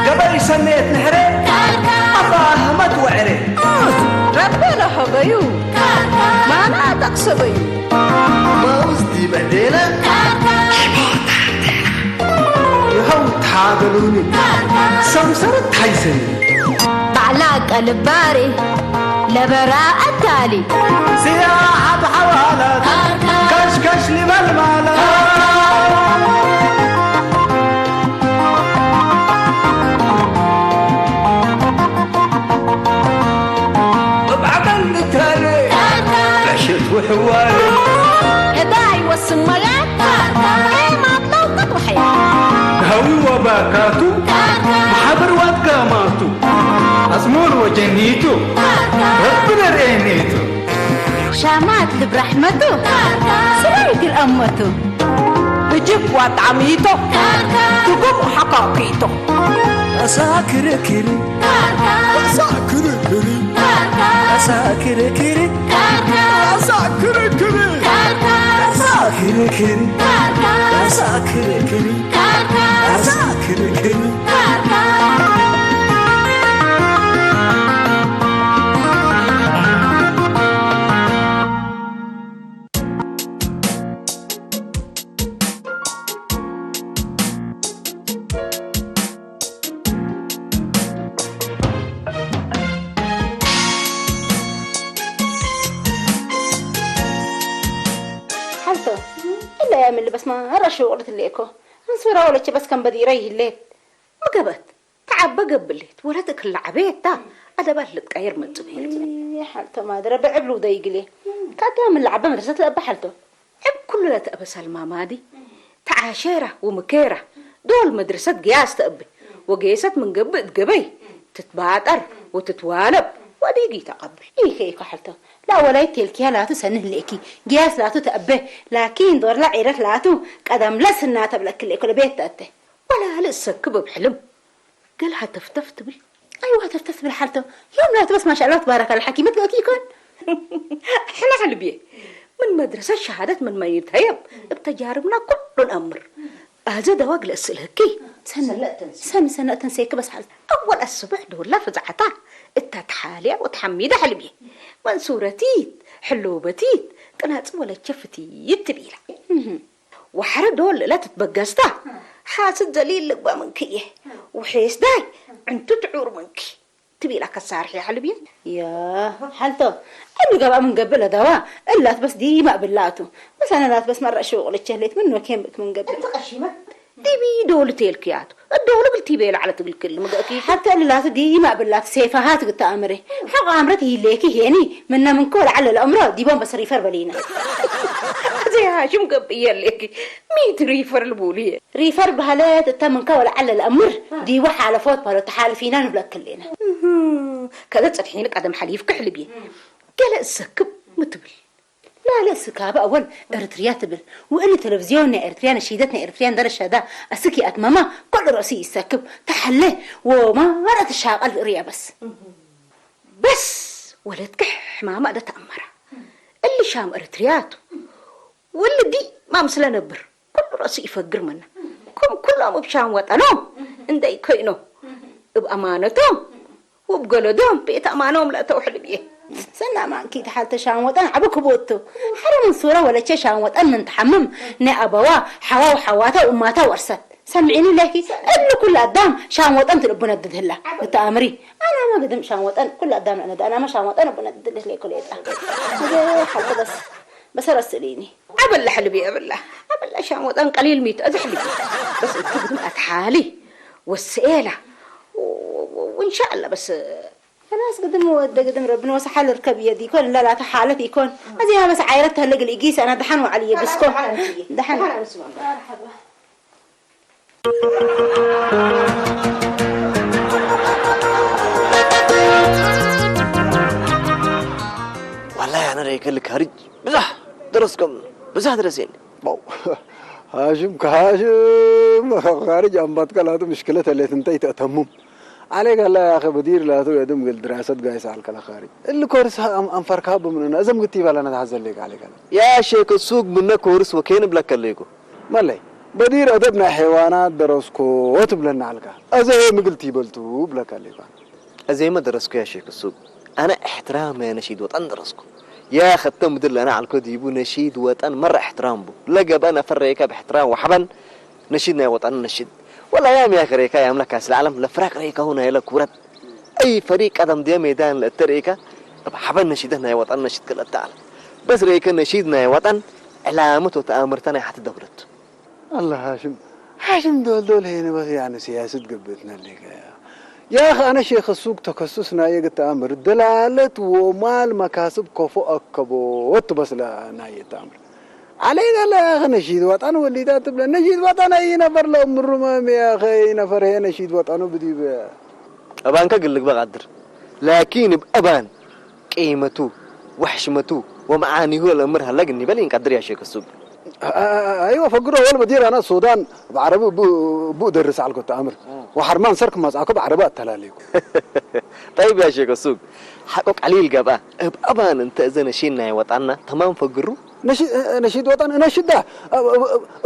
قبل سميت نحري أفاهمت وعري ربنا حبيو ما أنا تقصبي ما وزدي بعدين يهو تحاضلوني سمسرت حيسني طعلاق الباري لبراء التالي سياحة بحوالات كشكش لملمالات بعدن التالي عشت وحوالي هداي والسميات ايه ما طلعوا قطوحي هوي وباكاتو محبر واتقاماتو أزمور وجنيتو ربنا رينيتو شامات برحمته سريت الأمته بجيب وطعميته تقوم حقاقيته أساكر كري أساكر كري أساكر كري أساكر كري أساكر كري أساكر كري أساكر كري إلا من اللي بس ما هرش شغلة الليكو نصير ولا بس كان بدي يريه الليل ما قبت تعب قبلت ولا تكل عبيت تا أنا بهلت غير من تبهيل يا حالته ما أدري بعبلو ضيق لي كاتم اللعبة مدرسة لأبا حالته عب كل لا تأبس المامادي تعاشيرة ومكيرة دول مدرسة قياس تأبي وقيست من قبي تتباتر وتتوالب وديقي تقبل إيه حالته لا ولا يتلكيها لا تسنه ليكي قياس لا تتأبه لكن دور لا عيرت لا تو قدم لسنا تبلك ليك ولا بيت تأته ولا لسكب بحلم قالها تفتفت بي أيوة تفتفت بالحالته يوم لا تبس ما شاء الله تبارك الحكي مثل أكيكون إحنا حلبيه من مدرسة شهادات من ما يتهيب بتجاربنا كل الأمر أزاد واقل السلهكي سنة تنسيك بس حالته أول الصبح دور لا فزعته التتحالي وتحميده حلبيه منصورتيت حلوبتيت قنات ولا شفتي يتبيله وحرد دول لا تتبقسته حاسد ذليل لقبا منكيه وحيس داي انتو تعور منك تبيله كسارحي حلبين يا حالته اللي قبا من قبل دواء الا بس دي ما قبلاته بس انا لا بس مره شغل شهلت منه كم من قبل انت قشيمه دي دول تيلكياتو الدولة قلتي بيل على تقول كل مدقي حتى اللي لا تدي ما بالله سيفهات قلت أمري حق أمرتي ليكي هني منا من كل على الأمراض دي بوم بس ريفر بلينا زي هاشم قبية ليكي ميت ريفر البولية ريفر بهالات التمن كول على الأمر دي وح على فوت بالو تحالفينا نبلك كلنا كذا تصحين قدم حليف كحلبي قال السكب متبل لا سكابة أول إرترياتبل وإني تلفزيوننا إرتريان شيدتنا إرتريان درش هذا السكي أتماما كل رأسي يسكب تحله وما رأت الشاق الريا بس ولد كح ما ده تأمره اللي شام إرترياته واللي دي ما مسلا نبر كل رأسي يفقر منه كلهم بشام وطنهم إن داي كينو بأمانتهم وبقلدهم بيت أمانهم لا توحل بيه سنة ما كيد حالته شان وطن عبك بوتو حرم صورة ولا شيء شان وطن من تحمم نأبوا حوا وحواته وأماته ورثت سمعيني لكي إنه كل قدام شان وطن تلبنا ضد هلا تأمري أنا ما قدم شان وطن كل قدام أنا ما شان وطن ربنا ضد لي كل هذا حالته بس رسليني عبل حلبي عبل شان وطن قليل ميت أزحلي بس تقدم أتحالي والسئلة وإن شاء الله بس الناس قدم ربنا وسحل الركب يدي يكون لا تحالف يكون هذه بس عايرتها اللي الإجيس أنا دحنوا علي بسكو دحن والله أنا رأيك لك هرج بزح درسكم بزح درسين هاشم كهاشم خارج أمبات كلا هذا مشكلة اللي تنتهي تأتمم عليك الله يا أخي بدير لا تو يدم قل دراسات قايس على الكلا خارج اللي كورس أنفركها بمننا أزم قلتي بلا نتعزل لك عليك يا شيخ السوق منك كورس وكين بلك الليكو مالي بدير أدبنا حيوانات درسكو وتبلنا عليك أزم قلتي بلتو بلك عليك زي ما درسكو يا شيخ السوق أنا احترام يا نشيد وطن درسكو يا ختم دل أنا على الكود يبو نشيد وطن مرة احترام بو لقب أنا فريكا باحترام وحبا نشيدنا وطن نشيد ولا يا ميا ريكا يا ملك كاس العالم لفراق ريكا هنا يلا كورة أي فريق قدم دي ميدان للتريكا طب حبا نشيدنا يا وطن نشيد كل التعالى بس ريكا نشيدنا يا وطن علامته تأمرتنا حتى دورت الله هاشم دول هنا بس يعني سياسة قبتنا الليك يا أخي أنا شيخ السوق تخصصنا يقت أمر دلالة ومال مكاسب كفو أكبوت بس لا ناية أمر عليك لا يا أخي نشيد وطن وليدات بلا نشيد وطن أي نفر لو من رمام يا أخي نفر هي نشيد وطن بدي بها أبان كقول لك بقدر لكن بأبان قيمته وحشمته ومعانيه الأمر هلاقني بلين قدر يا شيخ السوق ايوه فقره اول بدير انا السودان بعربي بو درس على كنت امر وحرمان سرك مزعكم بعربات تلاليكم طيب يا شيخ السوق حقك علي الجبا ابان انت اذا نشينا وطننا تمام فقروا نشيد وطن نشيد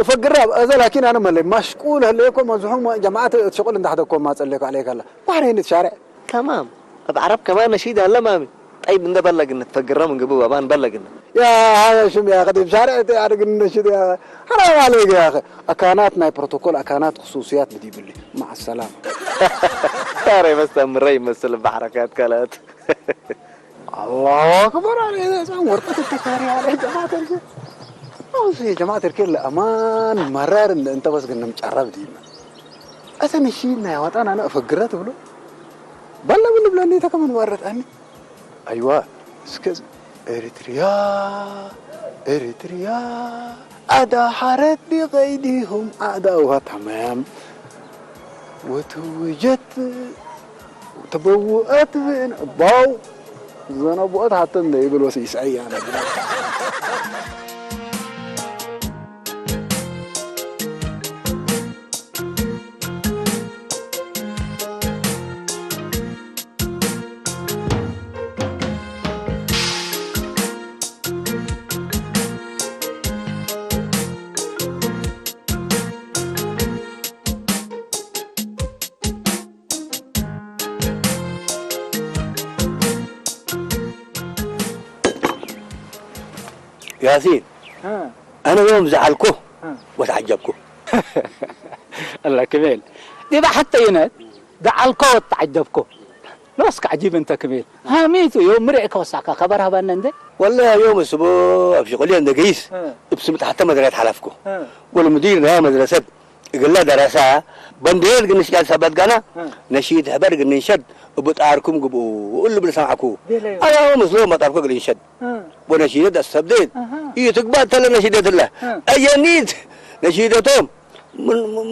فقرها اذا لكن انا مالي مشغول هليكم مزحوم جماعه شغل انت حدكم ما تصليكم عليك الله بحرين الشارع تمام بعرب كمان نشيد هلا مامي طيب انت بلغ ان تفقرها من قبل ابان بلغ ان يا هذا شو يا اخي بشارع تعرف النشيد يا حرام عليك يا اخي اكاناتنا بروتوكول اكانات خصوصيات بدي بالله مع السلامه ترى بس امري مثل بحركات كلات الله اكبر عليك ورطه التكاري على جماعه يا جماعه الكل امان مرار انت بس قلنا مجرب ديما اذا نشيدنا يا وطن انا افقرت بلو بلا من بلاني كمان ورت اني ايوه اسكز اريتريا ادحرت بغيدهم اعداؤها تمام وتوجت وتبوأت بين باو زنبوءت حتى يقول وسيس اي انا ياسين أنا يوم زعلكو وتعجبكو الله كميل دي بقى حتى ينات زعلكو وتعجبكو ناسك عجيب انت كميل ها ميتو يوم مرئك وسعك خبرها بأنن والله يوم الأسبوع في شغلي عند قيس بسمت حتى مدرسة حلفكو والمدير نها مدرسة يقول لها دراسة بندير قنش قال سبت قنا نشيد حبر قنشد وبتعاركم قبو وقول له بنسمعكو أنا يوم مسلوم ما تعرفوا قنشد ونشيد السبدين هي تقبل تلا نشيدة الله أيانيد نشيدتهم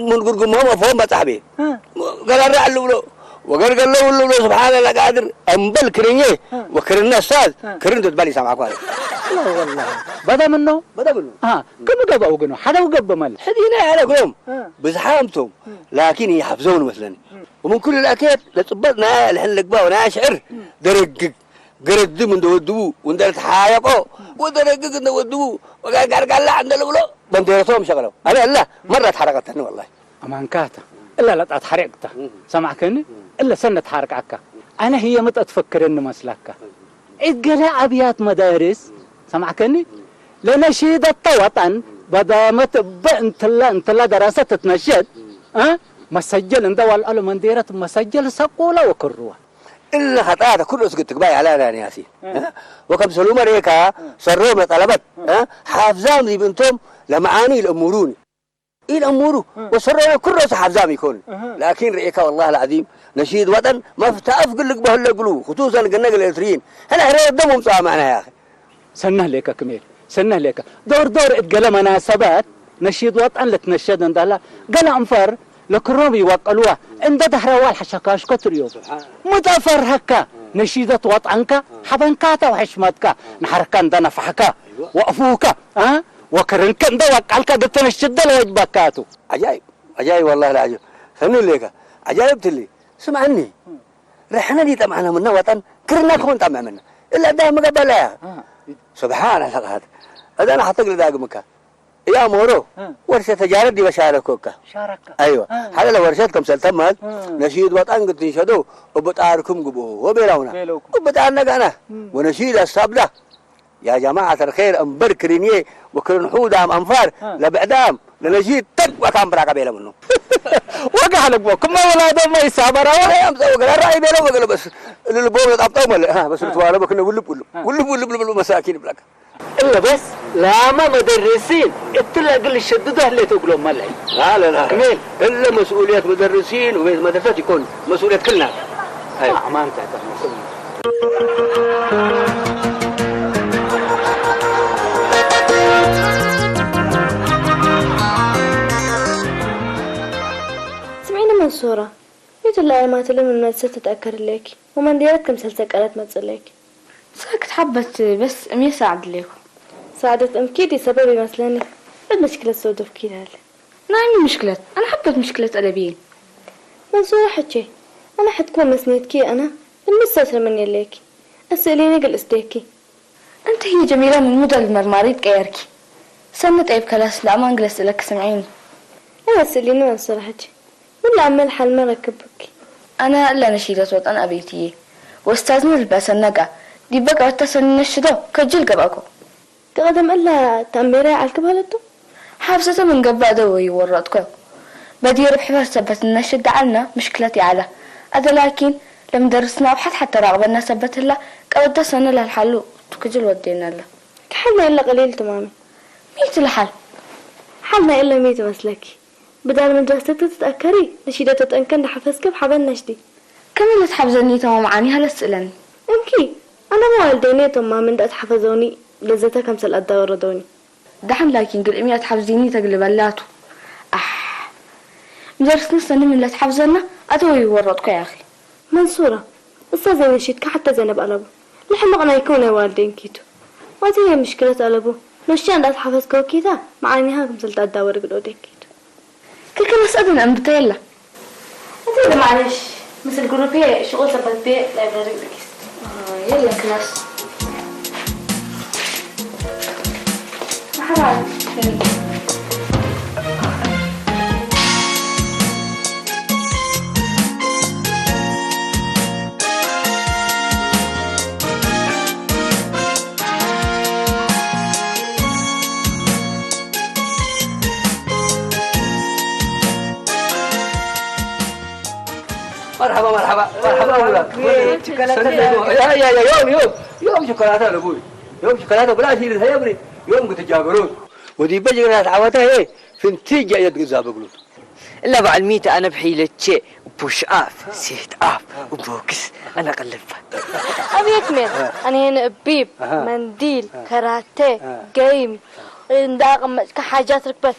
من قرقم هم فهم بتعبي قال الرع له وقال له سبحان الله قادر أمبل كرنيه وكرنا أستاذ كرن تتبالي سامعكوا هذا لا والله بدا منه كم قبوا قنو حدا وقب مال حدينا على قوم بزحامتهم لكن يحفظون مثلا ومن كل الأكيد لتبطنا الحين لقبا وناشعر درقق قرد من دودو وندرت حايقو ودرقق دودو وقال لا عندنا لولو بنديرتهم شغلوا أنا لا مرة حرقتني والله أمان كاتا إلا لا تحرقته سمعكني إلا سنة حرقك أنا هي متى تفكر إنه مسلكك إجلا أبيات مدارس سمعكني لنشيد الوطن بدا انت لا دراسة تتنشد مسجل انت والألو منديرة مسجل سقولة وكروه إلا خطأت كل أسقط تقباي على أنا ياسين وكم سلومة ريكا سروم لطلبت حافظام ذي بنتم لمعاني الأمورون إيه الأمور وسروم كل رأس حافظام يكون لكن ريكا والله العظيم نشيد وطن ما فتأف قل لك بهلا قلو خصوصا قلنا الإلتريين هلا هلا دمهم صار معنا يا أخي سنه لك كميل سنه لك دور اتقال مناسبات نشيد وطن لتنشد اندلا قال انفر لكروبي وقلوه عند دهروال حشكاش كتريو متفر هكا نشيدة وطنك حبنكاتا وحشمتك نحرك عندنا فحكا وقفوك وكرنك عند وقالك دتنشد الوجبكاتو عجائب والله العجيب سنو ليك عجائب تلي سمعني رحنا دي طمعنا منا وطن كرنا كون طمع منا إلا ده مقبلة سبحان الله هذا أنا حطق لذاك مكان يا مورو ورشة تجارة دي بشاركوك شاركة أيوة هذا لو ورشتكم سلتمت نشيد وطن قد تنشدوا وبتعاركم قبوه وبيلونا وبتعارنا أنا ونشيد السابلة يا جماعة الخير أمبر كرينيه وكرن حودام أنفار لبعدام لنجيد تك وكان براك بيلا منه وقع لك بوك ما ولا دم ما يسابر ولا يوم سوى قال الرأي بيلا وقال بس اللي بوم يطبطب ولا ها بس السؤال بكنا ولب مساكين بلاك إلا بس لا ما مدرسين اتلا قل الشدده اللي تقولون ملعي لا كمين إلا مسؤولية مدرسين ومدرسة يكون مسؤولية كلنا أيوة ما أنت مسؤولية منصورة يتلا الأيامات اللي من المدرسة تتأكر لك ومن ديارتكم سلسك قالت ما تصلك ساكت حبت بس أمي ساعد لكم ساعدت أمكيدي سببي مثلاني المشكلة السودة في كده هلا نعم مشكلة أنا حبت مشكلة أدبية منصورة حكي أنا حتكون مسنيتكي أنا المستسر من يليكي أسأليني قل استيكي أنت هي جميلة من مدى المرماريت كيركي سنة عيب كلاس لا ما انجلس لك سمعيني أنا أسأليني منصورة حكي ولا عمل حل ما ركبك أنا إلا نشيدة وطن أبيتيه واستاذنا الباس النقع دي بقى اتصل نشدو كجل قباكو تقدم إلا تأميري على الكبالتو حافظة من قبع دوي ورادكو بدي ربح فسبت النشد عنا مشكلتي على هذا لكن لما درسنا وحد حتى راغبنا سبت الله قد سنة لها الحل وكجل ودينا له حلنا إلا قليل تماما ميت الحل حلنا إلا ميت مسلكي بدل من دراستك تتأكري نشيدة تتأنكن لحفظك بحبل نشدي كم اللي تحفظني تمام عني هلا اسألني امكي أنا ما والديني تمام من دقت حفظوني لذتها كمسل قد وردوني دحن لكن قل إمي تحفظيني تقلب اللاتو مدرسنا السنة من اللي تحفظنا أدوي وردكو يا أخي منصورة أستاذة نشيدك حتى زينب قلبو لحن مقنا يكون والدين كيتو وهذه هي مشكلة قلبو نشان دقت حفظكو كيتا معاني ها كمسل قد ورقلو دين كيتو كل كنا سأدنا أم بتيلا هذا معلش مثل جروبية شغل سبت بيه لايبراري بكيس يلا كلاس مرحبا مرحبا أولاد يا يوم شوكولاتة لأبوي يوم شوكولاتة بلا شيء للهيبري يوم قلت جابرون ودي بجرات عواتها هي فنتي جاية تقزاب بقولون إلا بعلميته أنا بحيلة شيء بوش آف سيت آف وبوكس أنا قلبها أبي يكمل أنا هنا بيب منديل كاراتيه جيم نداغم كحاجات ركبت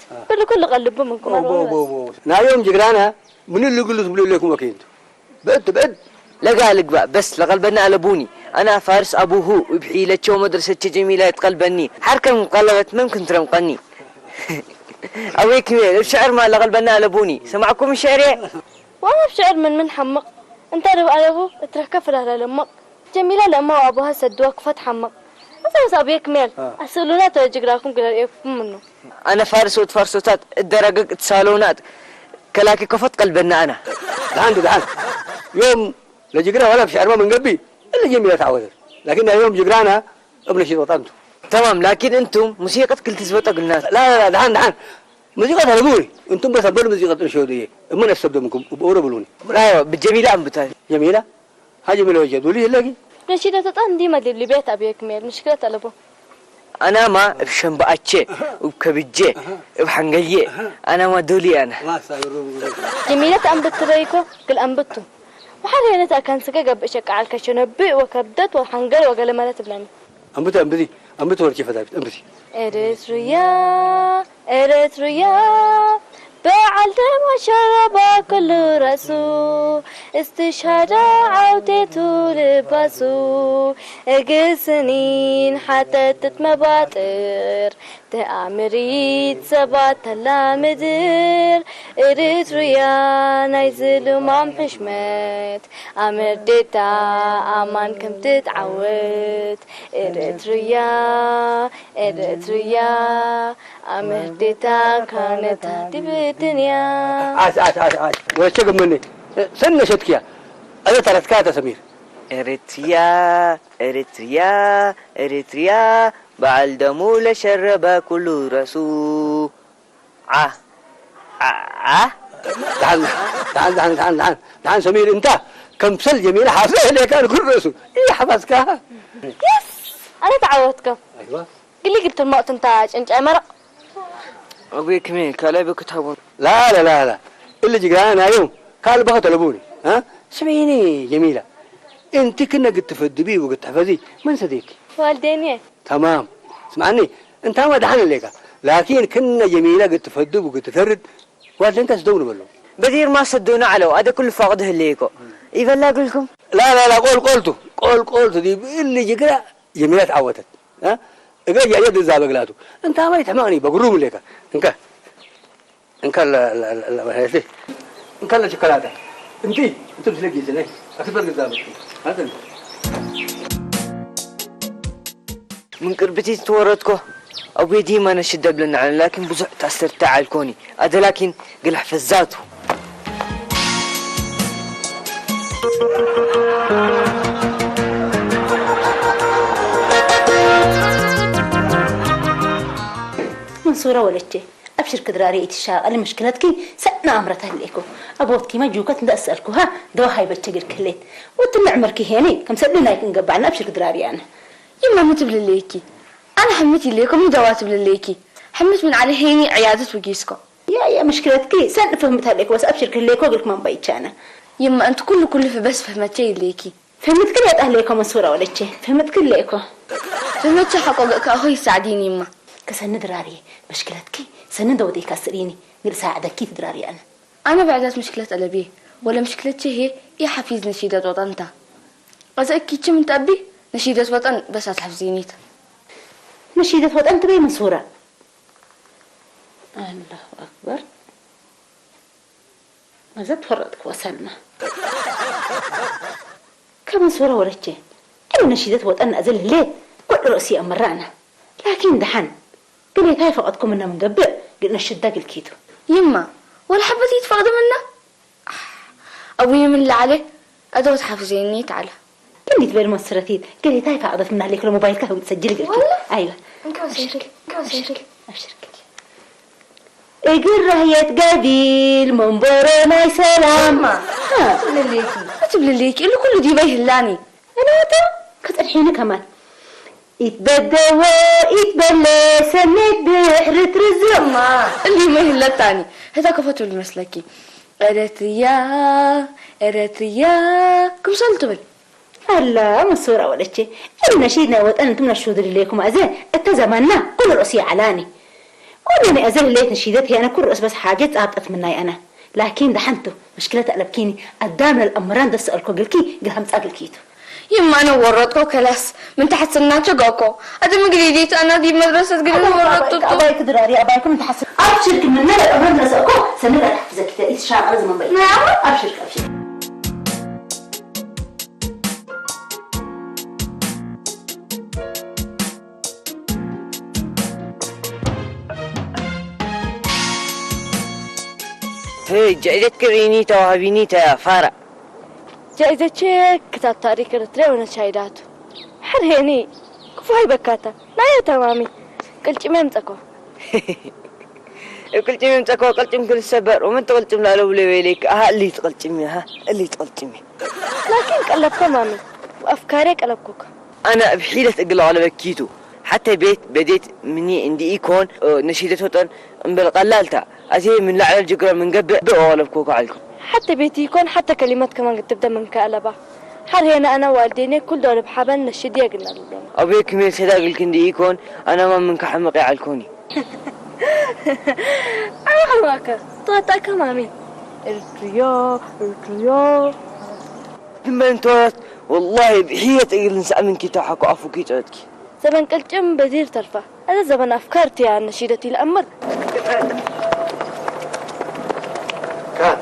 كل قلبه من كل نا يوم جيرانها من اللي قلت بقول لكم وكينتو بعد لا قالك بقى بس لقلبنا على بوني أنا فارس أبوه وبحيلة شو مدرسة جميلة تقلبني حركة مقلبت ممكن ترمقني أويك مين الشعر ما لقلبنا على بوني سمعكم الشعر وأنا بشعر من حمق أنت عارف أبوه تركف على لمق جميلة لما وأبوها سدوك فتح حمق بس أبي يكمل السالونات ويجراكم كذا يفهم منه أنا فارس وتفرسوتات الدرجة السالونات كلاكي كفت قلبنا أنا دحان يوم لجيران ولا بشعر ما من قلبي إلا جميلة تعودت لكن يوم جيرانها ابن شيء وطنته تمام لكن أنتم موسيقى كل تزبط قلنا لا دحان موسيقى هربوني أنتم بس هربوا موسيقى الشودية من السبب منكم وبوربلوني أيوة بالجميلة أم بتاعي جميلة ها جميلة وجد ولي هلاقي نشيدة تطن دي ما اللي بيت أبي يكمل مشكلة طلبه أنا ما بشنبأتشي وبكبجي وبحنجي أنا ما دولي أنا جميلة أم بتريكو كل أم بتو وحالي أنا كان سكجة بشك على الكشنبي وكبدت وحنجر وقال ما لا تبلاني أم بتو وركيف ذا أم بتي إريتريا بعلم وشرب كل رسو استشهد عودته لباسو اجل سنين حتى تتمباطر تأمريت سبات تلامدر إريتريا نايزلو مام حشمت أمر ديتا أمان كم تتعود إريتريا أمر ديتا كانت هدي الدنيا عاش ولا شيء مني سنة شتكيا أنا تركتها سمير إريتريا بعد دمول شرب كل رسول تعال سمير انت كم سل جميلة حافظة اللي كان كل رسول ايه حفظكها يس أنا تعودتكم ايوه قلي جبت المقط انتاج انت مرق أبوي كمين كالي بكتبون لا اللي جينا يوم قال بها طلبوني ها سمعيني جميلة انت كنا قد تفدبيه وقد تحفظيه من صديق والديني تمام اسمعني انت ما دحنا ليك لكن كنا جميلة قد تفدب وقد تثرد وانت انت صدقوني بالله بدير ما صدونا على هذا كله فاقده ليكو إذا لا أقول لكم لا قلت دي اللي جينا جميلة تعودت ها اجا يد الزابق لاتو انت ما يتحماني بقروم ليك انك لا شوكولاته انت بتسلقي زين اكبر الزابق هذا من قربتي تورطكو أبوي ديما نشد بلنا لكن بزع تأثر تعال كوني هذا لكن قلح فزاته منصورة ولدتي أبشر كدراري إتشاء المشكلتك سأنا أمرتها ليكو أبوتك ما جوكت ندى أسألكو ها دوا هاي بتشجر كليت وتلع عمركي هني كم سألنا يكون قبعنا أبشر كدراري أنا يما متبل ليكي أنا حمتي ليكم دوات ليكي حمت من على هيني عيادة وجيسكو يا مشكلتك سأنا فهمتها ليكو بس أبشر كليكو قلك ما بيتش أنا يما أنت كل في بس فهمتي ليكي فهمت كل أهليكم منصورة ولدتي فهمت كل ليكو فهمتي حقوقك أخوي ساعديني يما كسن دراري مشكلتك سن دودي كسريني قل ساعدك كيف دراري أنا بعدت مشكلة قلبي ولا مشكلتي هي يا حفيز نشيدة وطنتا أزكي كم من تأبي نشيدة وطن بس أتحفزينيت نشيدة وطن تبي منصورة الله أكبر ماذا تفرطك وسلمى كم صورة ورجة أنا نشيدة وطن أزل ليه كل رأسي أمرانا لكن دحن قلت هاي فقدكم منا من قبل قلنا الشداق الكيتو يما ولا حبتي يتفقد منا أبوي من اللي عليه أدوت حافظيني تعالى كنت تبين المصرتين قلت هاي فقدت من عليك الموبايل كهو تسجلي قلت أيوة أبشرك اقرا هي تقابل من برونا سلام أتبلليكي اللي كله دي بيه اللاني أنا كنت الحين كمان يتبدوا يتبلى سميت بحر ترزم اللي ما هلا الثاني هذا كفتوا المسلكي إريتريا كم صلتوا بل هلا مصورة ولا شيء إحنا نشيدنا وأنتم نشهد ليكم أزين التزمنا كل رأسي علاني وأنا أزين اللي نشيدتي أنا كل رأس بس حاجات أبطت مني أنا لكن دحنته مشكلة قلبكيني قدام الأمران ده سألكو قلكي قلهم تسألكيتو يما أنا ورطكو كلاس من تحت سناتو قوكو أدم قريديت أنا دي مدرسة قلت ورطتو أبايك دراري أبايكم من تحت أبشرك من نلا الأمران ده سألكو سنلا حفظك تأيس شعر عرض من بيت نعم أبشرك هي جائزتك رينيتا وهابينيتا يا فارع جائزة شيك كتاب تاريخ الرتري ونشايداته حر هيني كفاي بكاتا لا يا تمامي قلت ممتكو قلت ممتكو قلت كل سبر ومن تقلت لا لو ليك اللي تقلت ها اللي تقلت لكن قلب تمامي وافكارك قلبكوك انا بحيلة اقلع على بكيتو حتى بديت مني عندي يكون نشيدة وطن بالقلالتا أزي من لعل الجقرة من قبل بأغلب كوكا عليكم حتى بيتي يكون حتى كلمات كمان قد تبدأ من كألبا حر هنا أنا والديني كل دول بحبن نشيد يقلنا لهم أبيك ميل صداق الكندي يكون أنا ما منك حمقي على الكوني أنا حماك طاطا كمامي إرتريا إرتريا بما انتوات والله بحية اقل نسأ من كي تحكو عفو كي تعدكي زمن كالجم بدير ترفع هذا زمن أفكارتي يا نشيدتي الأمر كان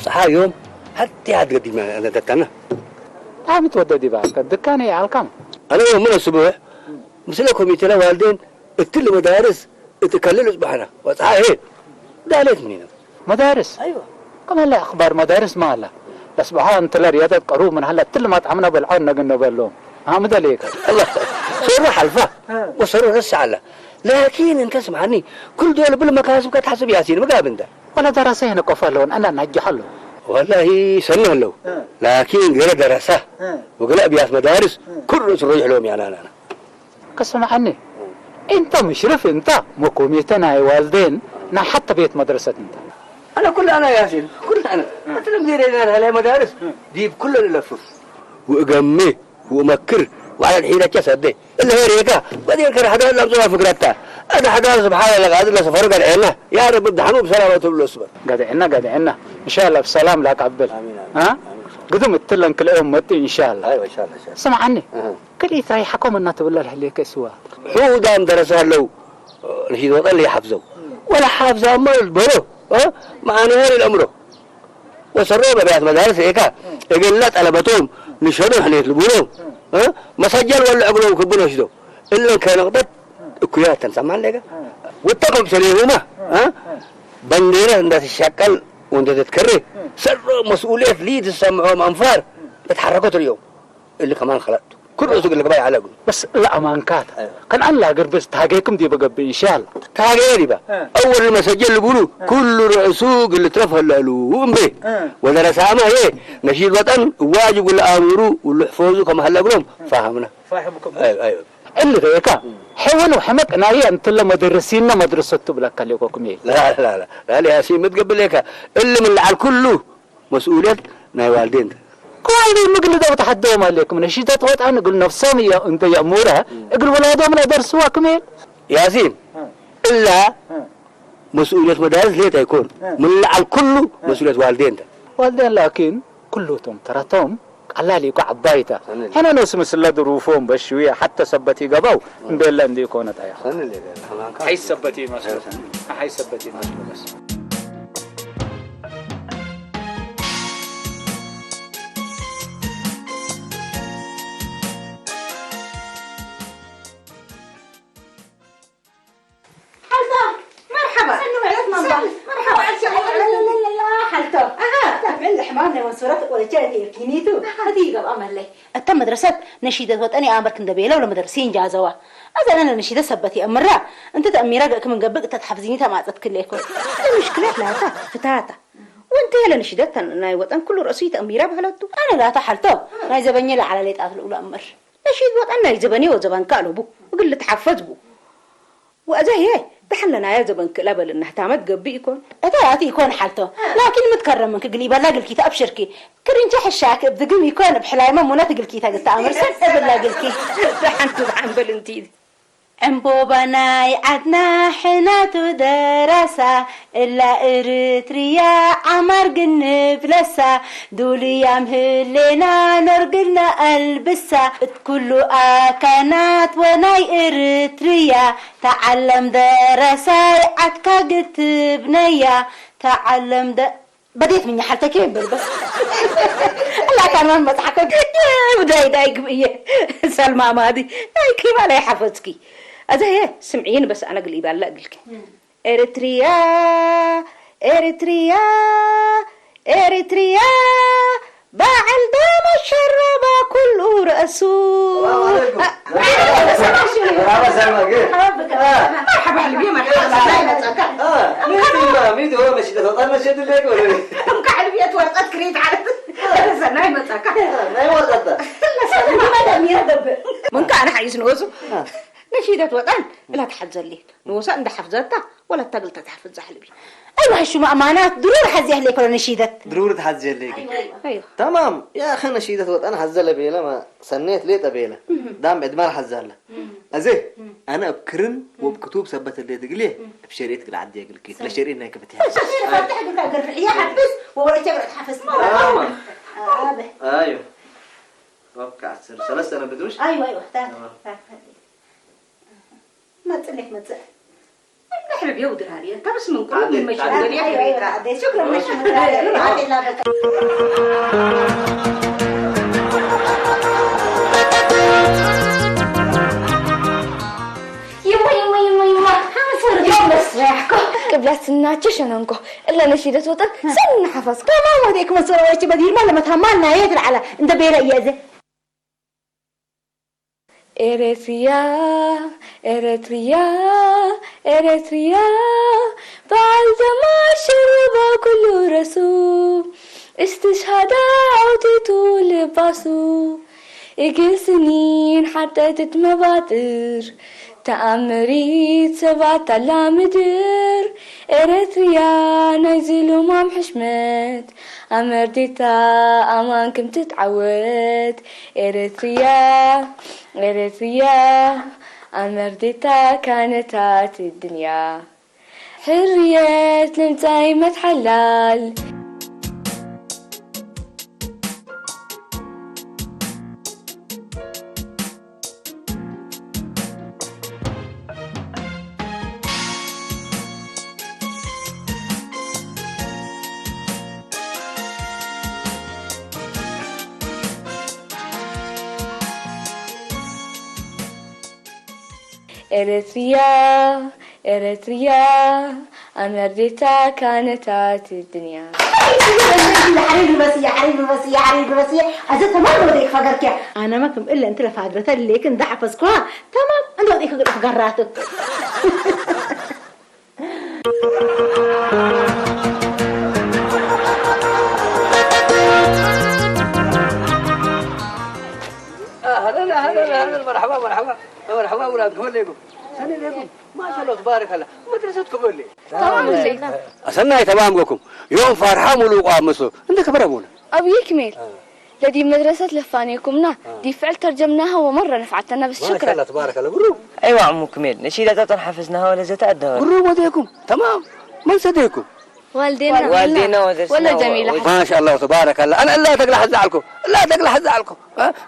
صحا يوم حتى عاد قديم انا دتنا عم توددي بقى الدكان على الكم انا يوم من الاسبوع مسلكم يتلا والدين التل مدارس اتكللوا صباحنا وصحا ايه دالت منين مدارس ايوه كم هلا اخبار مدارس ما هلا بس بها انت لا رياضه قروب من هلا تل ما طعمنا بالعون نقنا باللوم عامد عليك الله صروا حلفه وصروا نص على لكن انكسم عني كل دول بالمكاسب كتحسب ياسين ما انت ولا دراسه هنا كفلون انا نجح له والله سنه له لكن غير دراسه وقال ابيات مدارس كل يروح لهم يعني انا قسم عني انت مشرف انت مقوميتنا يا والدين نا حتى بيت مدرسه انت انا كل انا ياسين كل انا حتى المدير انا على مدارس دي كل اللفف واقمي ومكر وعلى الحيله جسد اللي هي ريكا بعدين كان حدا لابسها فكرتها انا حدا سبحان الله قاعد له سفر قال عنا يا رب ادحنوا بسلامه الاصبر قاعد عنا ان شاء الله بسلام لك عبد ها قدم التلن كل يوم متي ان شاء الله ايوه ان شاء الله سمع عني كل يتريحكم ان تقول له هليك سوا هو دام درسها لو نشيد وطن اللي يحفظه ولا حافظه ما يلبره معنى هذه الامر وسروا ببيت مدارس هيك قلت على بتوم نشهدوا احنا يطلبونهم مسجل ولا عقلهم كبنوا شدوا الا كان قدت اكيات سمع لك واتقوا بسليهما بنديره عند الشكل وانت تتكرر سروا مسؤوليه لي تسمعهم انفار يتحركوا اليوم اللي كمان خلقته كل رزق اللي قباي على بس لا ما انكات كان الله قربس تاجيكم دي بقى ان شاء الله تاجيري بقى اول المسجل اللي بيقولوا كل رسوق اللي ترفه له به ودرس عامه ايه نشيد وطن واجب ولا امروا ولا حفظوا كما هلا قولهم فاهمنا فاهمكم ايوه اللي هيك حيوان وحمك نايا انت لما مدرسينا مدرسته بلاك عليكم ايه لا يا سيدي متقبل لك اللي من على كله مسؤوليه ناي والدين كوايد مقل ده تحدوهم عليكم نشيدات وقت انا نقول نفسهم يا انت يامورها اقول ولادهم لا درسوا كمل ياسين الا مسؤوليه مدارس ليه تكون من على كله مسؤوليه والدين والدين لكن كلهم تراتهم الله لي عبايته انا ناس مثل ظروفهم بشويه حتى سبتي قبو بلا عندي كونت ايا حي سبتي مسؤول حي سبتي مسؤول بس مرحبا حالته تعمل لي حمارنا وانصرتك ولا جاتي كينيتو هديقة بأمر لي التم مدرسة نشيدة وطني عامر كندبيلة ولا مدرسين جازوا أذا أنا نشيدة سبتي أمرا أنت تأميرا كمن قبل تتحفظيني ما تتكليكم المشكلة لا فتاتا وانت يلا نشيدتها ناي وطن كل رأسي تأميرا بهلتو أنا لا تحلته ناي زبني لا على ليت أفل أولى أمر نشيد وطن ناي زبني وزبن كانوا بو وقل تحفظ بو وأذا هي تحلنا يا زبن كلابل إنها تعمد قبي يكون أتى يكون حالته لكن متكرم منك قلي بلاقي الكتاب شركي كرين جح الشاك بدقم يكون بحلايمة مناتق الكتاب استعمر سنة بلاقي الكي دحنتو دحن بلنتيدي عمبوبناي عدنا حناتو درسا إلا إريتريا عمر قنب لسا دولي يمهلنا نرقلنا البسا كله آكانات وناي إريتريا تعلم درسا عدكا قلت بنيا تعلم بديت مني حالتك بس لا كان من مضحكك وداي دايك بيه سلمى مادي دايك ما لا يحفظكي هذا هي سمعين بس أنا قلي بالله قلك إريتريا إريتريا إريتريا باعل دام الشربة كل رأسو مرحبا حلبي مرحبا مين هو مشيت أنا مشيت ليك ولا حلبي ورقة كريت على سناي متسكر ناي ورقة لا سلام ما دام يردب من كان حيز نوزو نشيدة وطن لا تحزن ليك نوسا عند حفظتها ولا تقل تحفظ زحلبي ايوه شو امانات ضروري حزيه ليك ولا نشيدة ضروري تحزي ليك ايوه تمام يا اخي نشيدة وطن حزله بيلا ما سنيت ليه تبيلا دام ادمار حزله ازي انا بكرن وبكتب ثبت اللي تقليه بشريتك العاديه قال كيف لا شرينا هيك بتحب فاتح قال يا حفظ ولا تقرا تحفظ تمام ايوه وقع ثلاث سنه بدوش ايوه تعال ما تسلك ما تسلك نحن بيودر هذه انت بس من كل من مشاغل ايوه شكرا مش قبلت الناتش أنكو إلا نشيدة وطن سن حفظ تمام هذيك مسؤولة وش بدير ما لما تهملنا يدر على انت بيلا يازه إريتريا بعد ما شرب كل رسول استشهاد عودته لباسو إجل سنين حتى تتمبادر تأمريت سبعة لامدر إريتريا نزلوا مام حشمت أمرديتا أمانكم تتعود إريتريا أمرديتا كانت الدنيا حرية لمتاي ما تحلال إريتريا أمرديتا كانت الدنيا يا حبيبي بس أزت ما وديك فقرك أنا ما كم إلا أنت لفادرة اللي كن دح فسكوا تمام أنا وديك فقراتك هلا مرحبا أولادكم ليكم سنة ليكم ما شاء الله تبارك الله مدرستكم اللي تمام أصلنا تمامكم يوم فرحان ولوقا مسو أنت كبر أبونا أبي يكمل لدي مدرسة لفانيكمنا دي فعل ترجمناها ومرة نفعتنا بس شكرا ما شاء الله تبارك الله قروا ايوه عمو كميل نشيدة وطن حفظناها ولا زت أدها قروا وديكم تمام من صديقكم والدينا ودرسنا ولا جميلة ما شاء الله تبارك الله أنا لا تقلع زعلكم لا تقلع زعلكم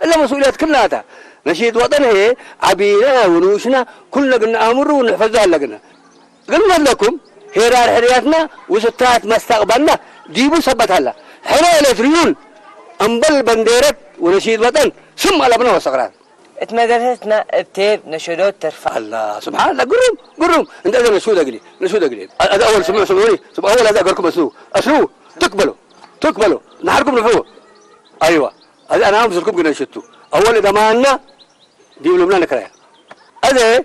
إلا مسؤوليات كلها نشيد وطن هي عبينا ونوشنا كلنا قلنا أمر ونحفظها لقنا قلنا لكم هيرار حرياتنا وستات مستقبلنا جيبوا سبت هلا حرا ريول أنبل بنديرت ونشيد وطن ثم على بنا وصغرات مدرستنا بتيب نشودات ترفع الله سبحان الله قرم انت هذا نشود اقلي هذا اول سمعوني اول هذا اقولكم اسلوه تقبلوا نحركم نفوه ايوه هذا انا امسككم قلنا نشتوا اول اذا ما لنا ديولوا لنا كرايه هذا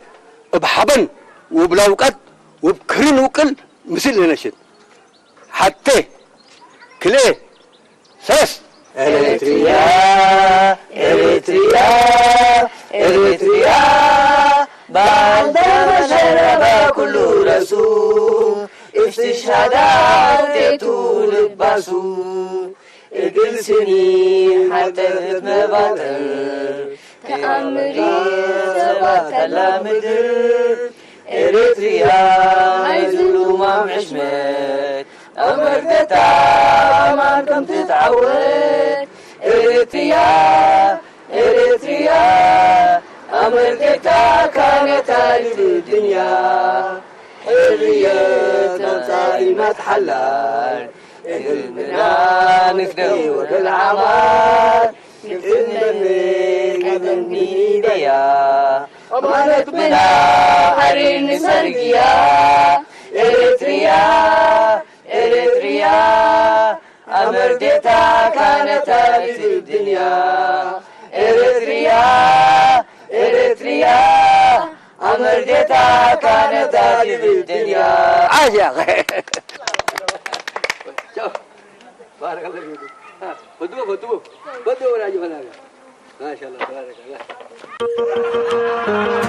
بحبن وبلاوقت وبكرن وقل مثل نشد حتى كليه ساس إريتريا بعد ما شرب كل رسول استشهاد عودته لباسو إجل سنين حتى تتمبادر تأمريت سبعة لامدر إريتريا نزلوا مام حشمت أمردتا أمانكم تتعود إريتريا أمردتا كانت الدنيا حرية نمساي ما تحلل إننا نفدي والعمار نبني ديا أمانة بنا حرير نسرقيا إريتريا أمردتا كانت الدنيا إريتريا أمردتا كانت الدنيا عاش يا أخي شوف بارك الله فيكم بدو ولا جبنا ما شاء الله تبارك الله السلام